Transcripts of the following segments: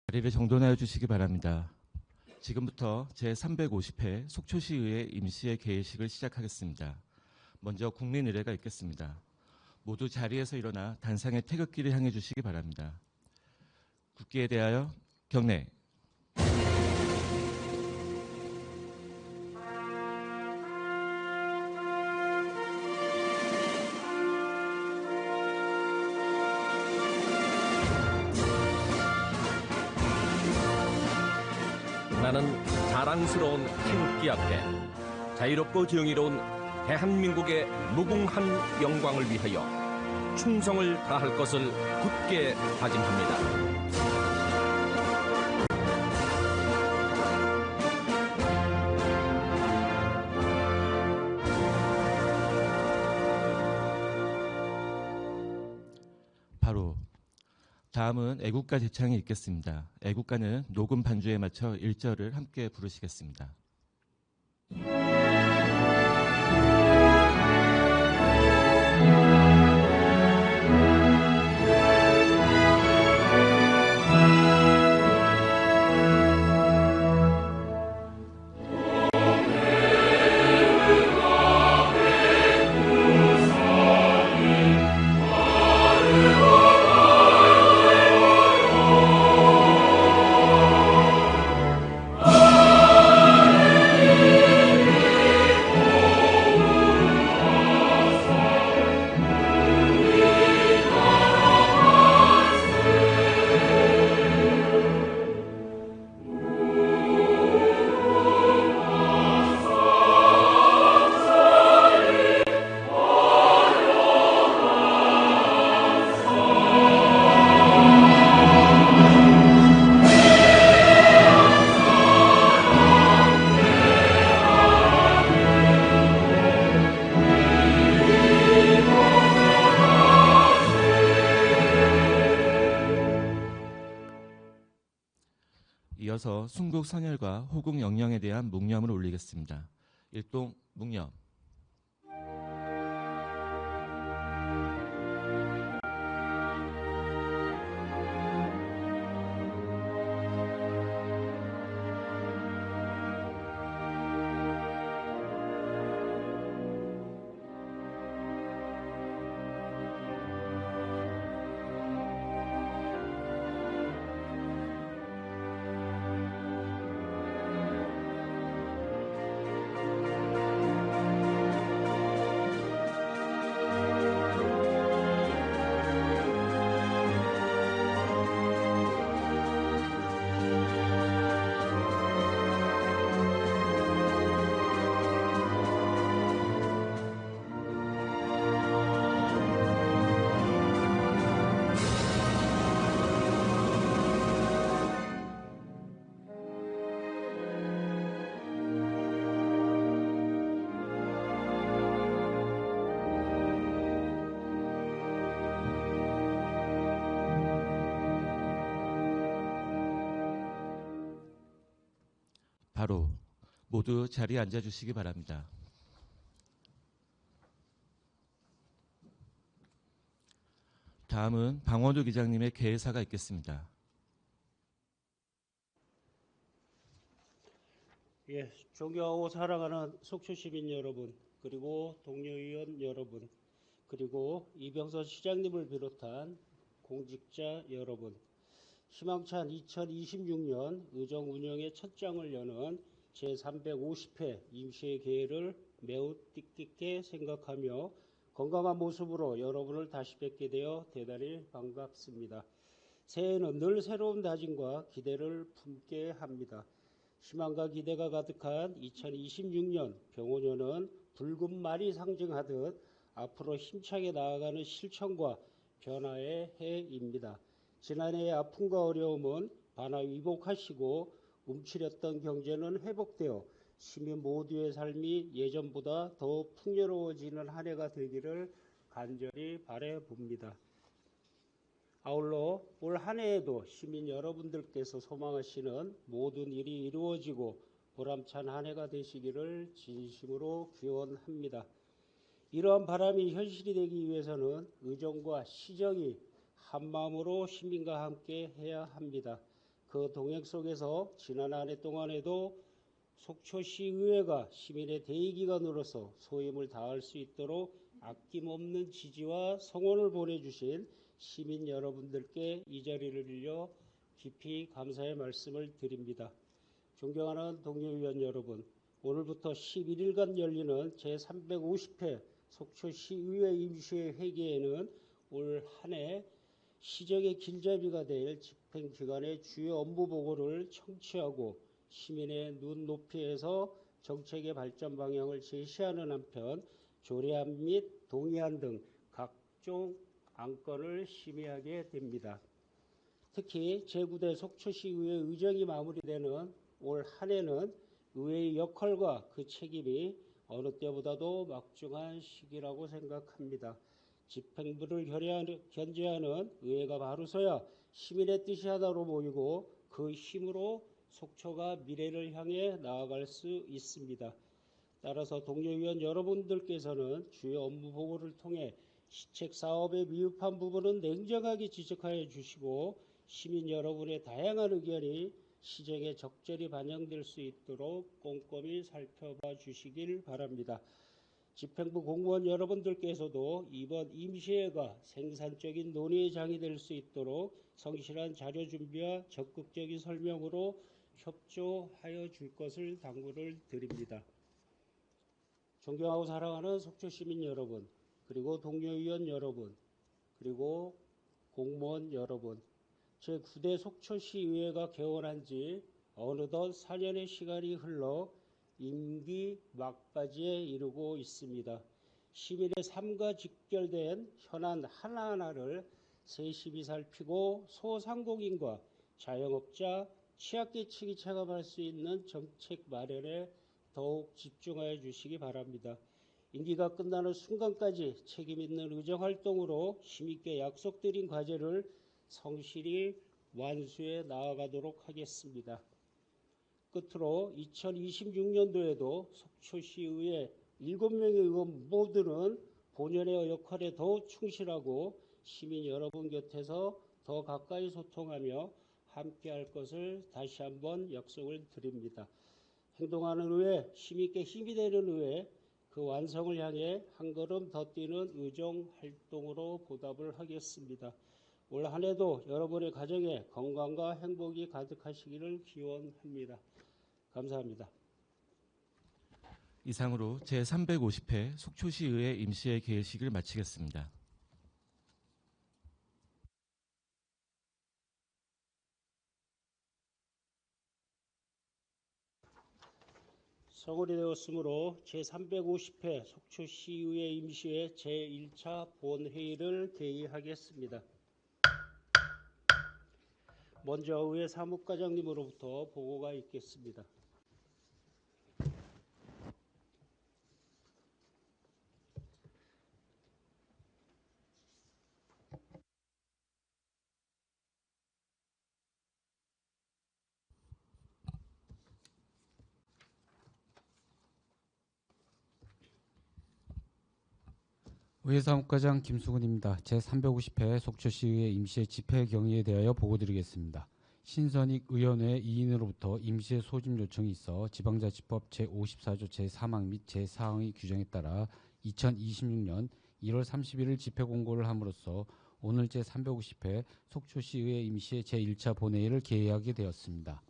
자리를 정돈하여 주시기 바랍니다. 지금부터 제350회 속초시의회 임시회 개회식을 시작하겠습니다. 먼저 국민의례가 있겠습니다. 모두 자리에서 일어나 단상의 태극기를 향해 주시기 바랍니다. 국기에 대하여 경례. 나는 자랑스러운 태극기 앞에 자유롭고 정의로운 대한민국의 무궁한 영광을 위하여 충성을 다할 것을 굳게 다짐합니다. 바로 다음은 애국가 제창이 있겠습니다. 애국가는 녹음 반주에 맞춰 1절을 함께 부르시겠습니다. 이어서 순국 선열과 호국 영령에 대한 묵념을 올리겠습니다. 일동 묵념. 바로 모두 자리에 앉아주시기 바랍니다. 다음은 방원우 기장님의 개회사가 있겠습니다. 예, 존경하고 사랑하는 속초시민 여러분, 그리고 동료의원 여러분, 그리고 이병선 시장님을 비롯한 공직자 여러분, 희망찬 2026년 의정 운영의 첫 장을 여는 제350회 임시회 개회를 매우 뜻깊게 생각하며 건강한 모습으로 여러분을 다시 뵙게 되어 대단히 반갑습니다. 새해에는 늘 새로운 다짐과 기대를 품게 합니다. 희망과 기대가 가득한 2026년 병원년은 붉은 말이 상징하듯 앞으로 힘차게 나아가는 실천과 변화의 해입니다. 지난해의 아픔과 어려움은 반화 위복하시고 움츠렸던 경제는 회복되어 시민 모두의 삶이 예전보다 더 풍요로워지는 한 해가 되기를 간절히 바라봅니다. 아울러 올 한 해에도 시민 여러분들께서 소망하시는 모든 일이 이루어지고 보람찬 한 해가 되시기를 진심으로 기원합니다. 이러한 바람이 현실이 되기 위해서는 의정과 시정이 한마음으로 시민과 함께 해야 합니다. 그 동행 속에서 지난 한 해 동안에도 속초시의회가 시민의 대의기관으로서 소임을 다할 수 있도록 아낌없는 지지와 성원을 보내주신 시민 여러분들께 이 자리를 빌려 깊이 감사의 말씀을 드립니다. 존경하는 동료위원 여러분, 오늘부터 11일간 열리는 제350회 속초시의회 임시회 회기에는 올 한 해 시정의 길잡이가 될 집행기관의 주요 업무 보고를 청취하고 시민의 눈높이에서 정책의 발전 방향을 제시하는 한편 조례안 및 동의안 등 각종 안건을 심의하게 됩니다. 특히 제9대 속초시의회 의정이 마무리되는 올 한 해는 의회의 역할과 그 책임이 어느 때보다도 막중한 시기라고 생각합니다. 집행부를 견제하는 의회가 바로서야 시민의 뜻이 하나로 모이고 그 힘으로 속초가 미래를 향해 나아갈 수 있습니다. 따라서 동료위원 여러분들께서는 주요 업무 보고를 통해 시책 사업에 미흡한 부분은 냉정하게 지적하여 주시고 시민 여러분의 다양한 의견이 시정에 적절히 반영될 수 있도록 꼼꼼히 살펴봐 주시길 바랍니다. 집행부 공무원 여러분들께서도 이번 임시회가 생산적인 논의의 장이 될 수 있도록 성실한 자료 준비와 적극적인 설명으로 협조하여 줄 것을 당부를 드립니다. 존경하고 사랑하는 속초 시민 여러분, 그리고 동료위원 여러분, 그리고 공무원 여러분, 제9대 속초시의회가 개원한 지 어느덧 4년의 시간이 흘러 임기 막바지에 이르고 있습니다. 시민의 삶과 직결된 현안 하나하나를 세심히 살피고 소상공인과 자영업자, 취약계층이 체감할 수 있는 정책 마련에 더욱 집중하여 주시기 바랍니다. 임기가 끝나는 순간까지 책임있는 의정활동으로 힘있게 약속드린 과제를 성실히 완수해 나아가도록 하겠습니다. 끝으로 2026년도에도 속초시의회 7명의 의원 모두는 본연의 역할에 더욱 충실하고 시민 여러분 곁에서 더 가까이 소통하며 함께할 것을 다시 한번 약속을 드립니다. 행동하는 의회, 시민께 힘이 되는 의회, 그 완성을 향해 한 걸음 더 뛰는 의정 활동으로 보답을 하겠습니다. 올 한 해도 여러분의 가정에 건강과 행복이 가득하시기를 기원합니다. 감사합니다. 이상으로 제350회 속초시의회 임시회 개회식을 마치겠습니다. 성월이 되었으므로 제350회 속초시의회 임시회 제1차 본회의를 개의하겠습니다. 먼저 의회 사무과장님으로부터 보고가 있겠습니다. 의회사무과장 김수근입니다. 제350회 속초시의회 임시회 집회 경위에 대하여 보고드리겠습니다. 신선익 의원회 2인으로부터 임시회 소집 요청이 있어 지방자치법 제54조 제3항 및 제4항의 규정에 따라 2026년 1월 31일 집회 공고를 함으로써 오늘 제350회 속초시의회 임시회 제1차 본회의를 개회하게 되었습니다.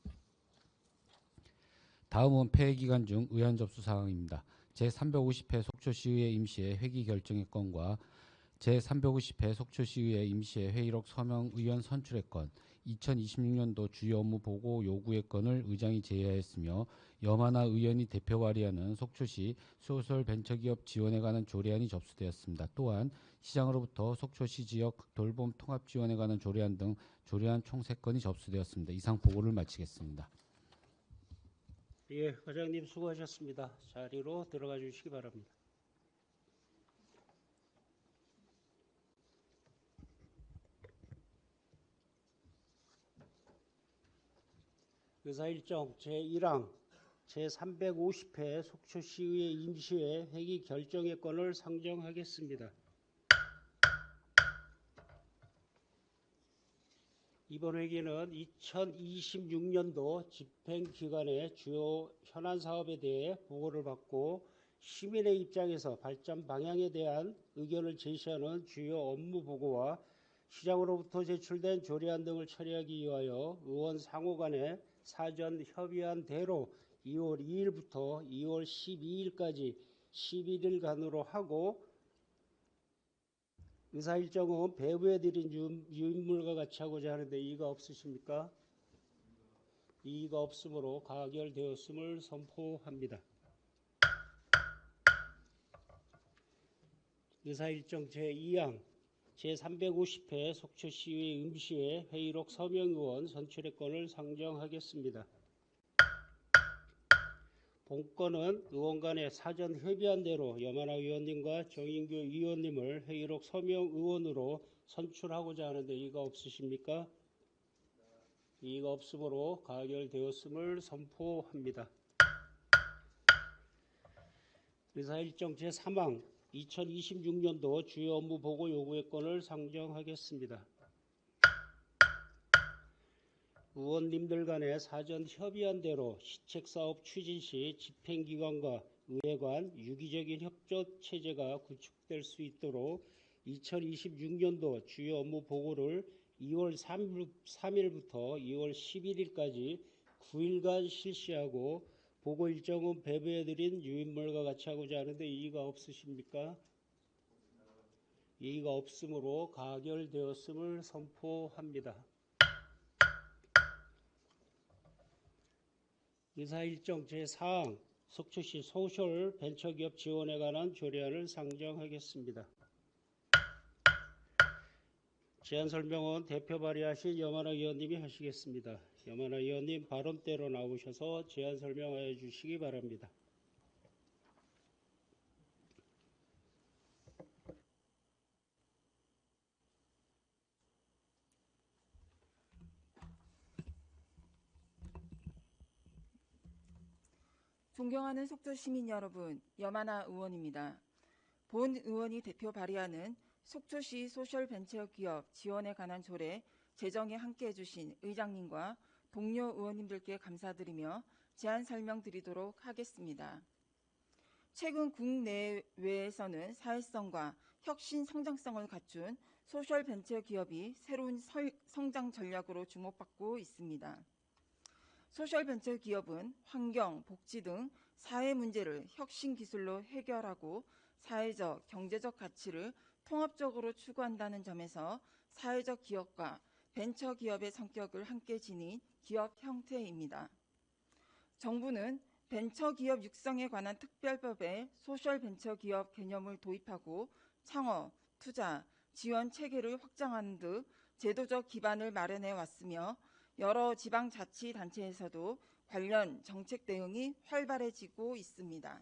다음은 폐회 기간 중 의안 접수 사항입니다. 제350회 속초시의회 임시회 회기 결정의 건과 제350회 속초시의회 임시회 회의록 서명 의원 선출의 건, 2026년도 주요 업무 보고 요구의 건을 의장이 제의하였으며 염하나 의원이 대표 발의하는 속초시 소설 벤처기업 지원에 관한 조례안이 접수되었습니다. 또한 시장으로부터 속초시 지역 돌봄 통합 지원에 관한 조례안 등 조례안 총 3건이 접수되었습니다. 이상 보고를 마치겠습니다. 예, 과장님 수고하셨습니다. 자리로 들어가 주시기 바랍니다. 의사일정 제1항 제350회 속초시의회 임시회 회기 결정의 건을 상정하겠습니다. 이번 회기는 2026년도 집행기관의 주요 현안 사업에 대해 보고를 받고 시민의 입장에서 발전 방향에 대한 의견을 제시하는 주요 업무 보고와 시장으로부터 제출된 조례안 등을 처리하기 위하여 의원 상호 간에 사전 협의한 대로 2월 2일부터 2월 12일까지 11일간으로 하고 의사 일정은 배부해드린 유인물과 같이 하고자 하는데 이의가 없으십니까? 이의가 없으므로 가결되었음을 선포합니다. 의사 일정 제2항 제350회 속초시의회 임시회 회의록 서명의원 선출의 건을 상정하겠습니다. 본건은 의원 간에 사전 협의한 대로 염하나 의원님과 정인규 의원님을 회의록 서명 의원으로 선출하고자 하는데 이의가 없으십니까? 이의가 없으므로 가결되었음을 선포합니다. 의사일정 제3항 2026년도 주요 업무 보고 요구의 건을 상정하겠습니다. 의원님들 간에 사전 협의한 대로 시책사업 추진 시 집행기관과 의회관 유기적인 협조 체제가 구축될 수 있도록 2026년도 주요 업무 보고를 2월 3일부터 2월 11일까지 9일간 실시하고 보고 일정은 배부해드린 유인물과 같이 하고자 하는데 이의가 없으십니까? 이의가 없으므로 가결되었음을 선포합니다. 의사일정 제4항 속초시 소셜 벤처기업 지원에 관한 조례안을 상정하겠습니다. 제안 설명은 대표 발의하신 염하나 의원님이 하시겠습니다. 염하나 의원님 발언대로 나오셔서 제안 설명하여 주시기 바랍니다. 존경하는 속초 시민 여러분, 염하나 의원입니다. 본 의원이 대표 발의하는 속초시 소셜벤처기업 지원에 관한 조례 제정에 함께해 주신 의장님과 동료 의원님들께 감사드리며 제안 설명드리도록 하겠습니다. 최근 국내외에서는 사회성과 혁신 성장성을 갖춘 소셜벤처기업이 새로운 성장 전략으로 주목받고 있습니다. 소셜벤처기업은 환경, 복지 등 사회 문제를 혁신 기술로 해결하고 사회적, 경제적 가치를 통합적으로 추구한다는 점에서 사회적 기업과 벤처기업의 성격을 함께 지닌 기업 형태입니다. 정부는 벤처기업 육성에 관한 특별법에 소셜벤처기업 개념을 도입하고 창업, 투자, 지원 체계를 확장하는 등 제도적 기반을 마련해 왔으며 여러 지방자치단체에서도 관련 정책 대응이 활발해지고 있습니다.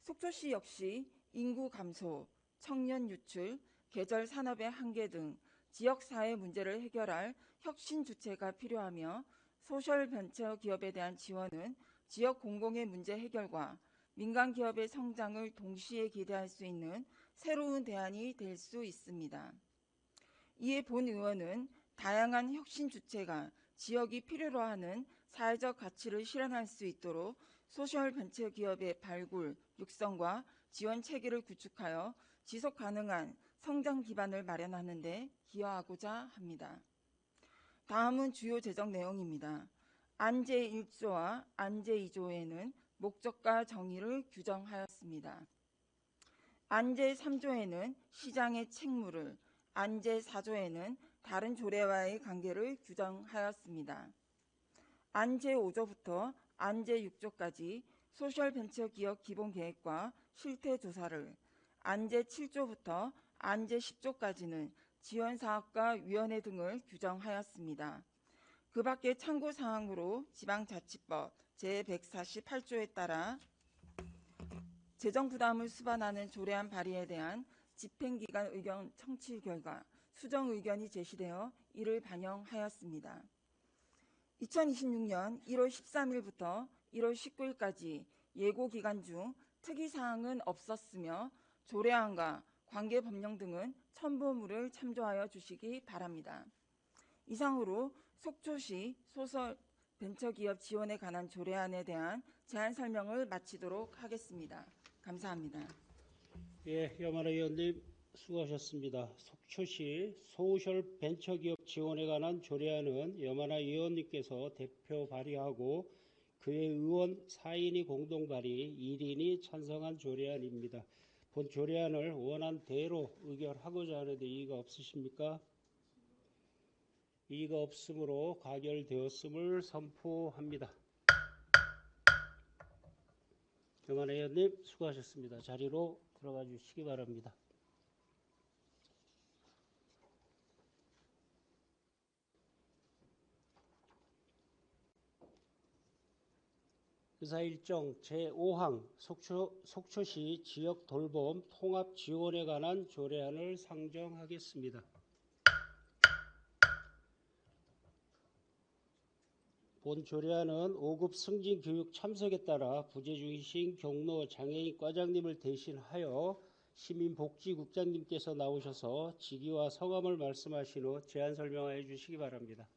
속초시 역시 인구 감소, 청년 유출, 계절 산업의 한계 등 지역사회 문제를 해결할 혁신 주체가 필요하며 소셜벤처기업에 대한 지원은 지역 공공의 문제 해결과 민간 기업의 성장을 동시에 기대할 수 있는 새로운 대안이 될 수 있습니다. 이에 본 의원은 다양한 혁신 주체가 지역이 필요로 하는 사회적 가치를 실현할 수 있도록 소셜벤처기업의 발굴, 육성과 지원 체계를 구축하여 지속 가능한 성장 기반을 마련하는 데 기여하고자 합니다. 다음은 주요 제정 내용입니다. 안제 1조와 안제 2조에는 목적과 정의를 규정하였습니다. 안제 3조에는 시장의 책무를, 안제 4조에는 다른 조례와의 관계를 규정하였습니다. 안제 5조부터 안제 6조까지 소셜벤처기업 기본계획과 실태조사를, 안제 7조부터 안제 10조까지는 지원사업과 위원회 등을 규정하였습니다. 그 밖에 참고사항으로 지방자치법 제148조에 따라 재정부담을 수반하는 조례안 발의에 대한 집행기관 의견 청취 결과 수정 의견이 제시되어 이를 반영하였습니다. 2026년 1월 13일부터 1월 19일까지 예고 기간 중 특이사항은 없었으며 조례안과 관계 법령 등은 첨부물을 참조하여 주시기 바랍니다. 이상으로 속초시 소설 벤처기업 지원에 관한 조례안에 대한 제안 설명을 마치도록 하겠습니다. 감사합니다. 예, 염하나 의원님 수고하셨습니다. 속초시 소셜 벤처기업 지원에 관한 조례안은 염하나 의원님께서 대표 발의하고 그의 의원 4인이 공동 발의, 1인이 찬성한 조례안입니다. 본 조례안을 원안대로 의결하고자 하는데 이의가 없으십니까? 이의가 없으므로 가결되었음을 선포합니다. 염하나 의원님 수고하셨습니다. 자리로 들어가 주시기 바랍니다. 의사일정 제5항 속초시 지역 돌봄 통합 지원에 관한 조례안을 상정하겠습니다. 본 조례안은 5급 승진 교육 참석에 따라 부재 중이신 경로 장애인 과장님을 대신하여 시민복지국장님께서 나오셔서 직위와 성함을 말씀하신 후 제안 설명하여 주시기 바랍니다.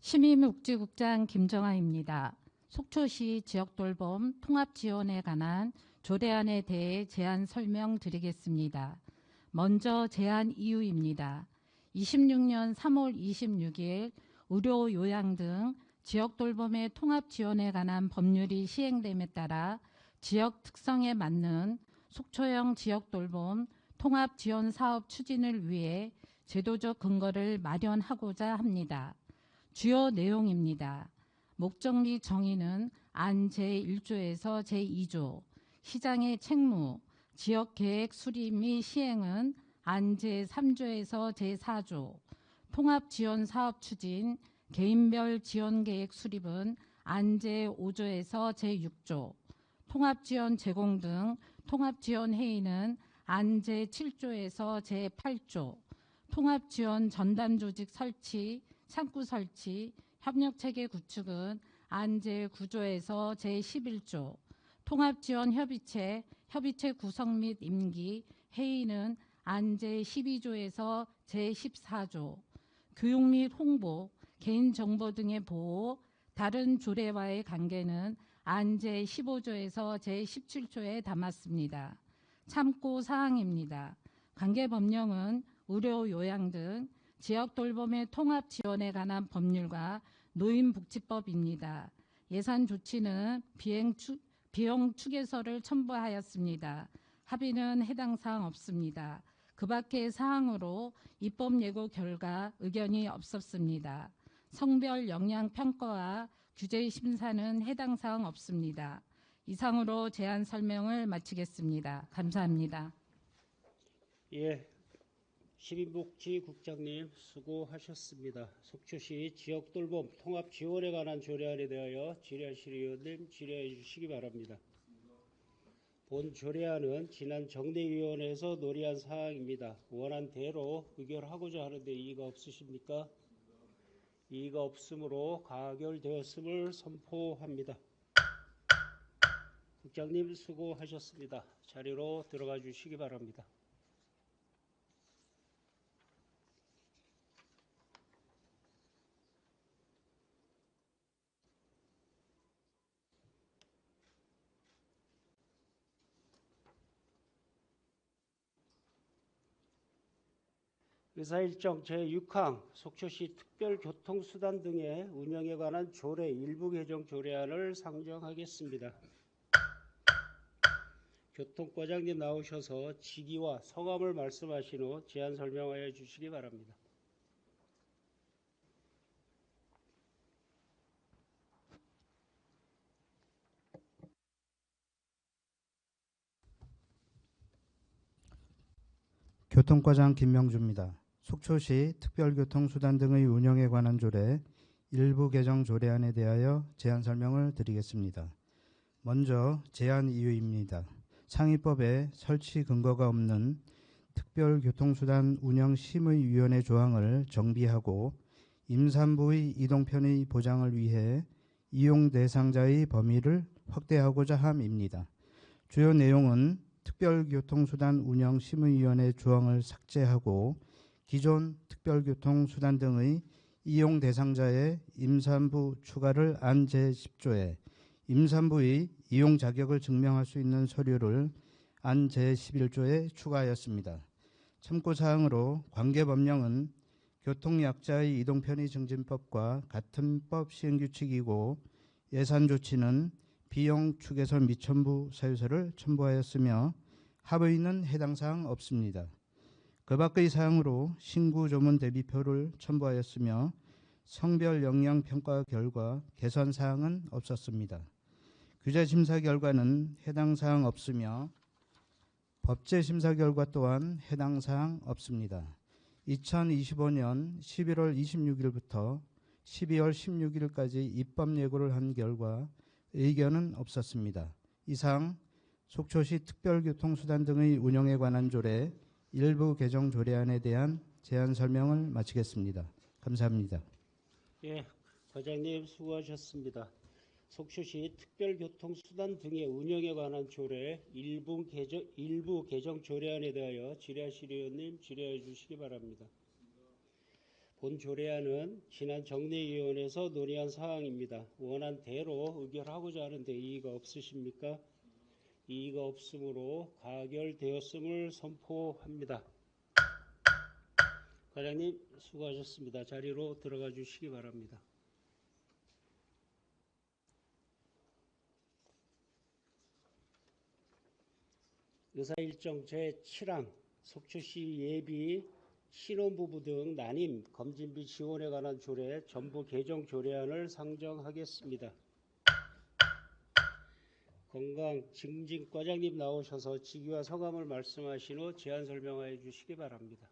시민복지국장 김정아입니다. 속초시 지역돌봄 통합지원에 관한 조례안에 대해 제안 설명드리겠습니다. 먼저 제안 이유입니다. 26년 3월 26일 의료 요양 등 지역돌봄의 통합지원에 관한 법률이 시행됨에 따라 지역 특성에 맞는 속초형 지역돌봄 통합지원사업 추진을 위해 제도적 근거를 마련하고자 합니다. 주요 내용입니다. 목적 및 정의는 안 제1조에서 제2조, 시장의 책무, 지역계획 수립 및 시행은 안 제3조에서 제4조, 통합지원사업 추진, 개인별 지원계획 수립은 안 제5조에서 제6조, 통합지원 제공 등 통합지원회의는 안 제7조에서 제8조, 통합지원 전담조직 설치, 창구 설치, 협력체계 구축은 안 제9조에서 제11조, 통합지원협의체, 협의체 구성 및 임기, 회의는 안 제12조에서 제14조, 교육 및 홍보, 개인정보 등의 보호, 다른 조례와의 관계는 안 제15조에서 제17조에 담았습니다. 참고 사항입니다. 관계 법령은 의료 요양 등 지역 돌봄의 통합 지원에 관한 법률과 노인복지법입니다. 예산 조치는 비용 추계서를 첨부하였습니다. 합의는 해당 사항 없습니다. 그 밖의 사항으로 입법 예고 결과 의견이 없었습니다. 성별 영향 평가와 규제 심사는 해당 사항 없습니다. 이상으로 제안 설명을 마치겠습니다. 감사합니다. 예. 시민복지국장님 수고하셨습니다. 속초시 지역돌봄 통합지원에 관한 조례안에 대하여 질의하실 의원님 질의해 주시기 바랍니다. 본 조례안은 지난 정례위원회에서 논의한 사항입니다. 원안대로 의결하고자 하는데 이의가 없으십니까? 이의가 없으므로 가결되었음을 선포합니다. 국장님 수고하셨습니다. 자리로 들어가 주시기 바랍니다. 의사일정 제6항 속초시 특별교통수단 등의 운영에 관한 조례 일부 개정 조례안을 상정하겠습니다. 교통과장님 나오셔서 직위와 성함을 말씀하신 후 제안 설명하여 주시기 바랍니다. 교통과장 김명주입니다. 속초시 특별교통수단 등의 운영에 관한 조례 일부 개정 조례안에 대하여 제안 설명을 드리겠습니다. 먼저 제안 이유입니다. 상위법에 설치 근거가 없는 특별교통수단 운영심의위원회 조항을 정비하고 임산부의 이동편의 보장을 위해 이용 대상자의 범위를 확대하고자 함입니다. 주요 내용은 특별교통수단 운영심의위원회 조항을 삭제하고 기존 특별교통수단 등의 이용 대상자의 임산부 추가를 안 제10조에 임산부의 이용 자격을 증명할 수 있는 서류를 안 제11조에 추가하였습니다. 참고사항으로 관계법령은 교통약자의 이동편의 증진법과 같은 법 시행규칙이고 예산조치는 비용 추계선 미첨부 사유서를 첨부하였으며 합의는 해당 사항 없습니다. 그 밖의 사항으로 신구 조문 대비표를 첨부하였으며 성별 영향 평가 결과 개선 사항은 없었습니다. 규제 심사 결과는 해당 사항 없으며 법제 심사 결과 또한 해당 사항 없습니다. 2025년 11월 26일부터 12월 16일까지 입법 예고를 한 결과 의견은 없었습니다. 이상 속초시 특별교통수단 등의 운영에 관한 조례 일부 개정 조례안에 대한 제안 설명을 마치겠습니다. 감사합니다. 예, 과장님 수고하셨습니다. 속초시 특별교통수단 등의 운영에 관한 조례 일부 개정 조례안에 대하여 질의하실 의원님 질의해 주시기 바랍니다. 본 조례안은 지난 정례위원회에서 논의한 사항입니다. 원안대로 의결하고자 하는데 이의가 없으십니까? 이의가 없으므로 가결되었음을 선포합니다. 과장님 수고하셨습니다. 자리로 들어가 주시기 바랍니다. 의사일정 제7항 속초시 예비 신혼부부 등 난임 검진비 지원에 관한 조례 전부 개정 조례안을 상정하겠습니다. 건강증진과장님 나오셔서 직위와 소감을 말씀하신 후 제안 설명하여 주시기 바랍니다.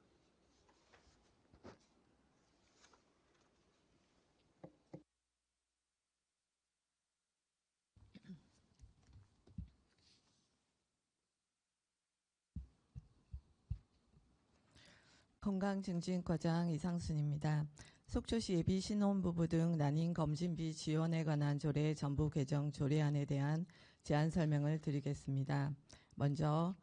건강증진과장 이상순입니다. 속초시 예비 신혼부부 등 난임 검진비 지원에 관한 조례 전부 개정 조례안에 대한 제안 설명을 드리겠습니다. 먼저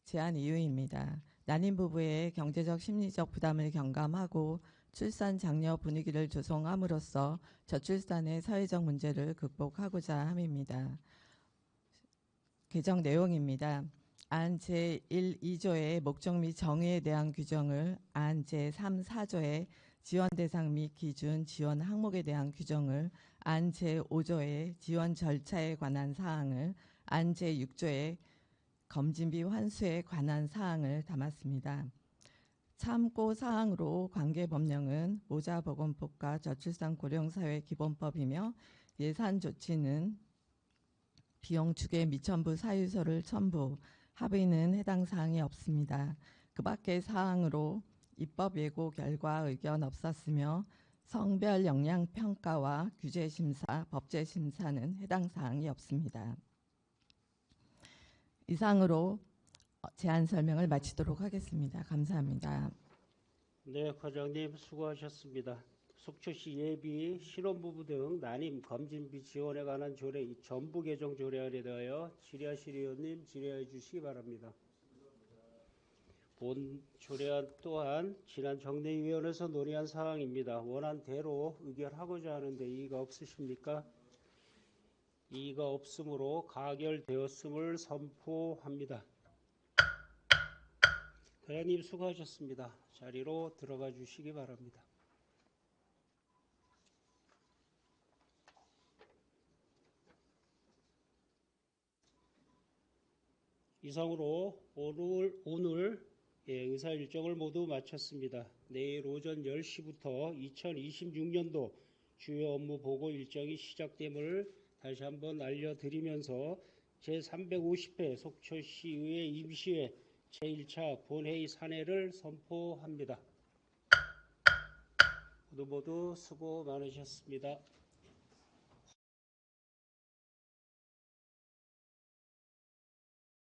제안 이유입니다. 난임 부부의 경제적 심리적 부담을 경감하고 출산 장려 분위기를 조성함으로써 저출산의 사회적 문제를 극복하고자 함입니다. 개정 내용입니다. 안 제1, 2조의 목적 및 정의에 대한 규정을 안 제3, 4조의 지원 대상 및 기준, 지원 항목에 대한 규정을 안 제5조의 지원 절차에 관한 사항을 안 제6조의 검진비 환수에 관한 사항을 담았습니다. 참고 사항으로 관계법령은 모자보건법과 저출산 고령사회 기본법이며 예산 조치는 비용 추계 미첨부 사유서를 첨부, 합의는 해당 사항이 없습니다. 그 밖의 사항으로 입법 예고 결과 의견 없었으며 성별 영향 평가와 규제 심사, 법제 심사는 해당 사항이 없습니다. 이상으로 제안 설명을 마치도록 하겠습니다. 감사합니다. 네, 과장님 수고하셨습니다. 속초시 예비 신혼부부 등 난임 검진비 지원에 관한 조례 전부 개정 조례안에 대하여 질의하실 의원님 질의해 주시기 바랍니다. 본 조례안 또한 지난 정례위원회에서 논의한 사항입니다. 원안대로 의결하고자 하는데 이의가 없으십니까? 이의가 없으므로 가결되었음을 선포합니다. 과장님 수고하셨습니다. 자리로 들어가 주시기 바랍니다. 이상으로 오늘 의사 일정을 모두 마쳤습니다. 내일 오전 10시부터 2026년도 주요 업무 보고 일정이 시작됨을 다시 한번 알려드리면서 제350회 속초시의회 임시회 제1차 본회의 산회를 선포합니다. 모두 수고 많으셨습니다.